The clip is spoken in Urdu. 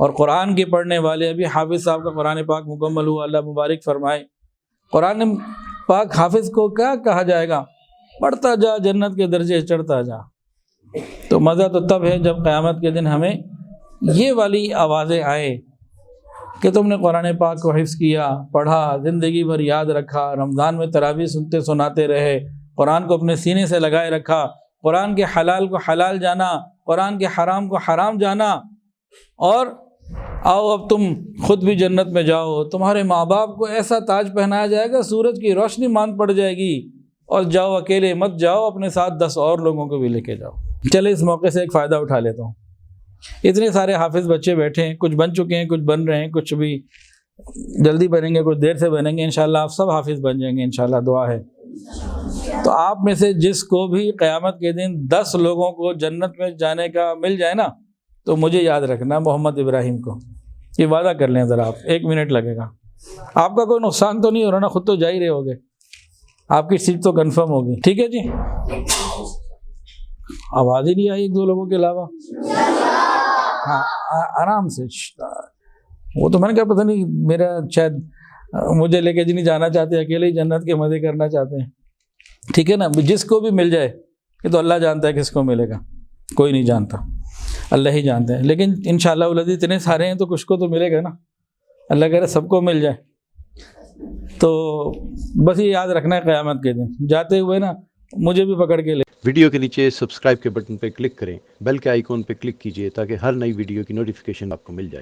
اور قرآن کے پڑھنے والے، ابھی حافظ صاحب کا قرآن پاک مکمل ہوا، اللہ مبارک فرمائے۔ قرآن پاک حافظ کو کیا کہا جائے گا؟ پڑھتا جا، جنت کے درجے چڑھتا جا۔ تو مزہ تو تب ہے جب قیامت کے دن ہمیں یہ والی آوازیں آئے کہ تم نے قرآن پاک کو حفظ کیا، پڑھا، زندگی بھر یاد رکھا، رمضان میں تراویح سنتے سناتے رہے، قرآن کو اپنے سینے سے لگائے رکھا، قرآن کے حلال کو حلال جانا، قرآن کے حرام کو حرام جانا، اور آؤ اب تم خود بھی جنت میں جاؤ، تمہارے ماں باپ کو ایسا تاج پہنایا جائے گا سورج کی روشنی ماند پڑ جائے گی، اور جاؤ اکیلے مت جاؤ، اپنے ساتھ 10 اور لوگوں کو بھی لے کے جاؤ۔ چلے اس موقع سے ایک فائدہ اٹھا لیتا ہوں۔ اتنے سارے حافظ بچے بیٹھے ہیں، کچھ بن چکے ہیں، کچھ بن رہے ہیں، کچھ بھی جلدی بنیں گے، کچھ دیر سے بنیں گے، انشاءاللہ آپ سب حافظ بن جائیں گے، انشاءاللہ دعا ہے۔ تو آپ میں سے جس کو بھی قیامت کے دن 10 لوگوں کو جنت میں جانے کا مل جائے نا، تو مجھے یاد رکھنا، محمد ابراہیم کو۔ یہ وعدہ کر لیں ذرا، آپ 1 منٹ لگے گا، آپ کا کوئی نقصان تو نہیں ہو رہا نا، خود تو جا ہی رہے ہوگے، آپ کی سیٹ تو کنفرم ہوگی، ٹھیک ہے جی؟ آواز ہی نہیں آئی 1-2 لوگوں کے علاوہ؟ ہاں آرام سے، وہ تو میں نے کہا پتہ نہیں میرا شاید مجھے لے کے نہیں جانا چاہتے، اکیلے ہی جنت کے مزے کرنا چاہتے ہیں، ٹھیک ہے نا؟ جس کو بھی مل جائے، یہ تو اللہ جانتا ہے کس کو ملے گا، کوئی نہیں جانتا، اللہ ہی جانتا ہے، لیکن انشاءاللہ الذی اتنے سارے ہیں تو کچھ کو تو ملے گا نا، اللہ کہہ رہے سب کو مل جائے۔ تو بس یہ یاد رکھنا ہے قیامت کے دن جاتے ہوئے نا مجھے بھی پکڑ کے لے۔ ویڈیو کے نیچے سبسکرائب کے بٹن پہ کلک کریں، بیل کے آئیکن پہ کلک کیجئے تاکہ ہر نئی ویڈیو کی نوٹیفیکیشن آپ کو مل جائے۔